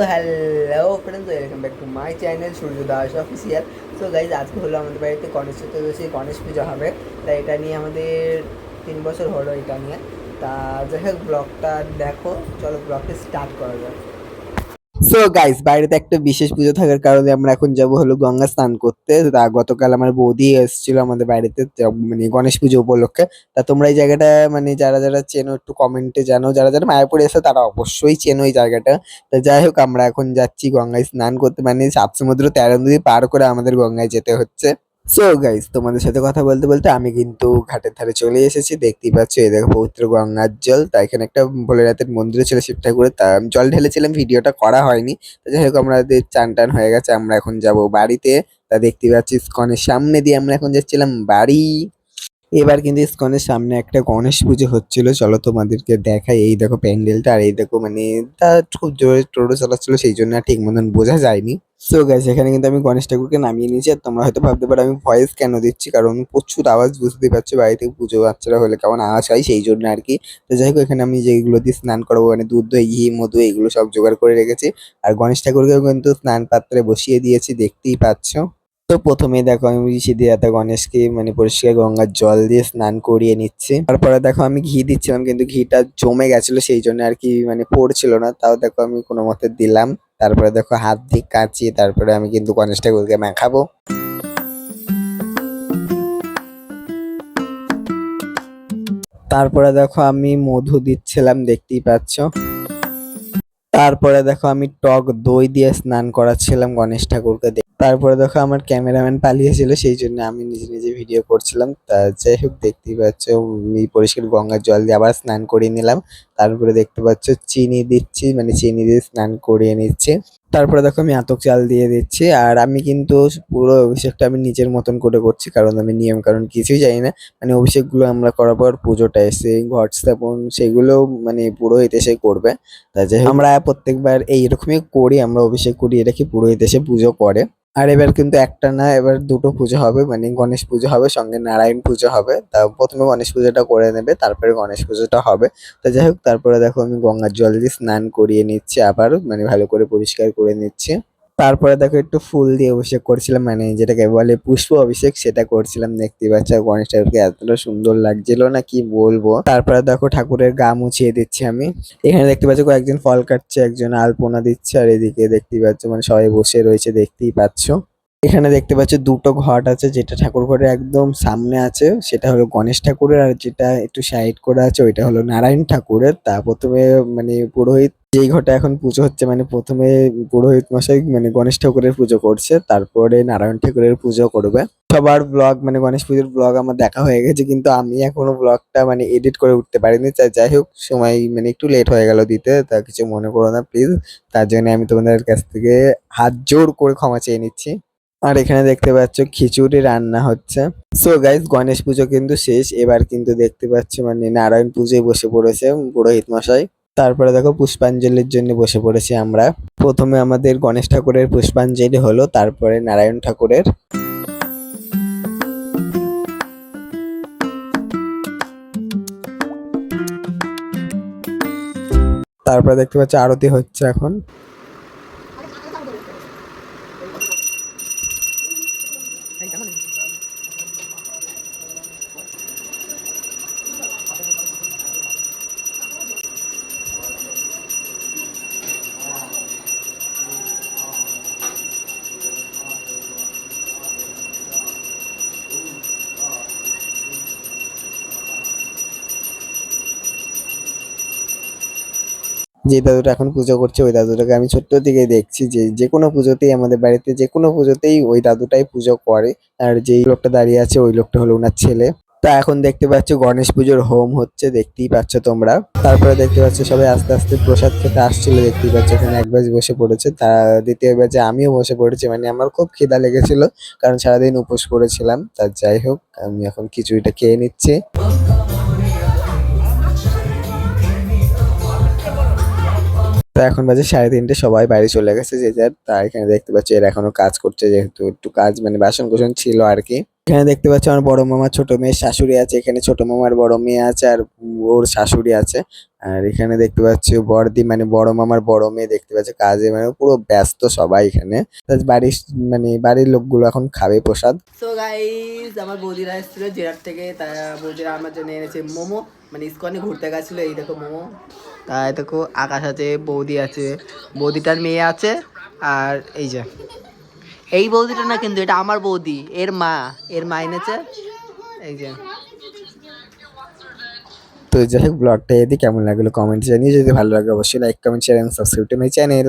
So hello friends, welcome back to my channel Surya Das official. So guys, আজকে হলো আমাদের বাড়িতে গণেশ চতুর্দশী, গণেশ পুজো হবে। তাই এটা নিয়ে আমাদের 3 বছর হলো এটা নিয়ে। তা যাই হোক, ব্লগটা দেখো, চলো ব্লগটা স্টার্ট করা যাক। সো গাইস, বাইরেতে একটা বিশেষ পুজো থাকার কারণে আমরা এখন যাব হলো গঙ্গা স্নান করতে। তা গতকাল আমার বৌদি এসেছিল আমাদের বাড়িতে, মানে গণেশ পুজো উপলক্ষে। তা তোমরা এই জায়গাটা মানে যারা যারা চেনো একটু কমেন্টে জানো, যারা যারা মায়াপুরে এসে তারা অবশ্যই চেনো এই জায়গাটা। তা যাই হোক, আমরা এখন যাচ্ছি গঙ্গায় স্নান করতে, মানে 7 সমুদ্র 13 নদী পার করে আমাদের গঙ্গায় যেতে হচ্ছে। সো গাইস, তোমাদের সাথে কথা বলতে বলতে আমি কিন্তু ঘাটের ধারে চলে এসেছি। দেখতেই পাচ্ছ, এই দেখো পবিত্র গঙ্গার জল। তা এখানে একটা ভোলেনাথের মন্দির ছিল শিব ঠাকুরের, তা আমি জল ঢেলেছিলাম, ভিডিওটা করা হয়নি। তো যাই হোক, আমাদের চান টান হয়ে গেছে, আমরা এখন যাব বাড়িতে। তা দেখতেই পাচ্ছি ইস্কনের সামনে দিয়ে আমরা এখন যাচ্ছিলাম বাড়ি। এবার কিন্তু ইস্কনের সামনে একটা গণেশ পুজো হচ্ছিল, চলো তোমাদেরকে দেখাই। এই দেখো প্যান্ডেলটা, আর এই দেখো মানে তা খুব জোরে টোটো চালাচ্ছিল, সেই জন্য আর ঠিক মতন বোঝা যায়নি। সো গাইস, এখানে কিন্তু আমি গণেশ ঠাকুরকে নামিয়ে নিয়েছি। আর তোমরা হয়তো ভাবতে পারো আমি ভয়েস কেন দিচ্ছি, কারণ প্রচুর আওয়াজ, বুঝতে পারছো বাড়িতে পুজো বাচ্চারা হলে কেমন আওয়াজ হয়, সেই জন্য আর কি। তো যাই হোক, এখানে আমি যেগুলো দিয়ে স্নান করবো মানে দুধ, দই, ঘি, মধু, এগুলো সব জোগাড় করে রেখেছি। আর গণেশ ঠাকুরকেও কিন্তু স্নান পাত্রে বসিয়ে দিয়েছি, দেখতেই পাচ্ছ। তো প্রথমেই দেখো, আমি সিদ্ধিদাতা গণেশকে মানে পরিষ্কার গঙ্গার জল দিয়ে স্নান করিয়ে নিচ্ছি। তারপরে দেখো আমি ঘি দিচ্ছিলাম, কিন্তু ঘিটা জমে গেছিল, সেই জন্য আর কি মানে পড়ছিল না। তাও দেখো আমি কোনো মতে দিলাম। তারপরে দেখো হাত দিয়ে কাচিয়ে তারপরে আমি কিন্তু গণেশ ঠাকুরকে মাখাবো। তারপরে দেখো আমি মধু দিচ্ছিলাম, দেখতেই পাচ্ছ। তারপরে দেখো আমি টক দই দিয়ে স্নান করাচ্ছিলাম গণেশ ঠাকুরকে। তারপরে দেখো আমার ক্যামেরাম্যান পালিয়েছিল, সেই জন্য আমি নিজে নিজে ভিডিও করছিলাম। তা যাই হোক, দেখতেই পাচ্ছ এই পরিষ্কার গঙ্গার জল দিয়ে আবার স্নান করিয়ে নিলাম। তারপরে দেখতে পাচ্ছ চিনি দিচ্ছি, মানে চিনি দিয়ে স্নান করিয়ে নিচ্ছে। তারপরে দেখো আমি আতক চাল দিয়ে দিচ্ছি। আর আমি কিন্তু পুরো অভিষেকটা আমি নিজের মতন করে করছি, কারণ আমি নিয়ম কারণ কিছুই জানি না। মানে অভিষেকগুলো আমরা করার পর পুজোটা এসে ঘট স্থাপন সেগুলো মানে পুরোহিত এসে করবে। তা যাই হোক, আমরা প্রত্যেকবার এইরকমই করি, আমরা অভিষেক করিয়ে রাখি, পুরোহিত এসে পুজো করে। আর এবার কিন্তু একটা না, এবার দুটো পুজো হবে, মানে গণেশ পুজো হবে সঙ্গে নারায়ণ পুজো হবে। তা প্রথমে গণেশ পুজোটা করে নেবে, তারপরে গণেশ পুজোটা হবে। তো যাই হোক, তারপরে দেখো আমি গঙ্গার জল দিয়ে স্নান করিয়ে নিচ্ছি আবারও, মানে ভালো করে পরিষ্কার করে নিচ্ছি। তারপরে দেখো একটু ফুল দিয়ে অভিষেক করছিলাম, মানে যেটাকে বলে পুষ্প অভিষেক, সেটা করছিলাম। দেখতে পাচ্ছ গণেশ ঠাকুরকে এতটা সুন্দর লাগছিল না কি বলবো। তারপরে দেখো ঠাকুরের গা মুছিয়ে দিচ্ছি আমি। এখানে দেখতে পাচ্ছ কয়েকজন ফল কাটছে, একজন আলপনা দিচ্ছে, আর এদিকে দেখতেই পাচ্ছ মানে সবাই বসে রয়েছে, দেখতেই পাচ্ছ। এখানে দেখতে পাচ্ছ দুটো ঘট আছে, যেটা ঠাকুর ঘরের একদম সামনে আছে সেটা হলো গণেশ ঠাকুরের, আর যেটা একটু সাইড করে আছে ওইটা হলো নারায়ণ ঠাকুরের। তা প্রথমে মানে পুরোহিত যেই ঘটে এখন পুজো হচ্ছে, মানে প্রথমে পুরোহিত মশাই মানে গণেশ ঠাকুরের পুজো করছে, তারপরে নারায়ণ ঠাকুরের পুজো করবে। সবার ব্লগ মানে গণেশ পুজোর ব্লগ আমার দেখা হয়ে গেছে, কিন্তু আমি এখনো ব্লগটা মানে এডিট করে উঠতে পারিনি। যাই হোক, সময় মানে একটু লেট হয়ে গেল দিতে, তা কিছু মনে করো না প্লিজ। তার জন্য আমি তোমাদের কাছ থেকে হাত জোড় করে ক্ষমা চেয়ে নিচ্ছি। আর এখানে দেখতে পাচ্ছ খিচুড়ি রান্না হচ্ছে। সো গাইস, গণেশ পুজো কিন্তু শেষ, এবার কিন্তু দেখতে পাচ্ছ মানে নারায়ণ পুজোয় বসে পড়েছে পুরোহিত মশাই। তারপরে দেখো পুষ্পাঞ্জলির জন্য বসে পড়েছি আমরা। প্রথমে আমাদের গণেশ ঠাকুরের পুষ্পাঞ্জলি হলো, তারপরে নারায়ণ ঠাকুরের। তারপরে দেখতে পাচ্ছ আরতি হচ্ছে এখন। যে দাদুটা এখন পুজো করছে ওই দাদুটাকে আমি ছোট্ট থেকে দেখছি, যে যে কোনো পুজোতেই আমাদের বাড়িতে যে কোনো পুজোতেই ওই দাদুটাই পুজো করে। আর যেই লোকটা দাঁড়িয়ে আছে ওই লোকটা হলো ওনার ছেলে। তা এখন দেখতে পাচ্ছ গণেশ পুজোর হোম হচ্ছে, দেখতেই পাচ্ছ তোমরা। তারপরে দেখতে পাচ্ছ সবাই আস্তে আস্তে প্রসাদ খেতে আসছিল, দেখতেই পাচ্ছ এখানে এক ব্যাচ বসে পড়েছে। তা দ্বিতীয় ব্যাচে আমিও বসে পড়েছি, মানে আমার খুব খিদা লেগেছিল, কারণ সারাদিন উপোস করেছিলাম। তা যাই হোক, আমি এখন খিচুড়িটা খেয়ে নিচ্ছি। তো এখন বাজে 3:30, সবাই বাইরে চলে গেছে যে যার। তা এখানে দেখতে পাচ্ছি এরা এখনো কাজ করছে, যেহেতু একটু কাজ মানে বাসন কোসন ছিল আর কি। এখানে দেখতে পাচ্ছ আমার বড় মামা ছোট মেয়ের শাশুড়ি আছে, এখানে ছোট মামার বড় মেয়ে আছে আর ওর শাশুড়ি আছে। আর এখানে দেখতে পাচ্ছ বড়দি মানে বড় মামার বড় মেয়ে দেখতে পাচ্ছ কাজে, মানে পুরো ব্যস্ত সবাই এখানে। বাড়ির মানে বাড়ির লোকগুলো এখন খাবে প্রসাদ। সো গাইস আমার বৌদিরা এসেছিল জেরার থেকে, তারা বৌদিরা আমার জন্য এনেছে মোমো, মানে ইস্কনে ঘুরতে গেছিল। এই দেখো মোমো, তাই দেখো আকাশ আছে, বৌদি আছে, বৌদিটার মেয়ে আছে, আর এই যে এই বৌদিটা না, কিন্তু এটা আমার বৌদি, এর মা এনেছে এই যে। তো যাই হোক ব্লগটা এদি কেমন লাগলো কমেন্ট জানিয়ে, যদি ভালো লাগে অবশ্যই like comment share and subscribe to my channel.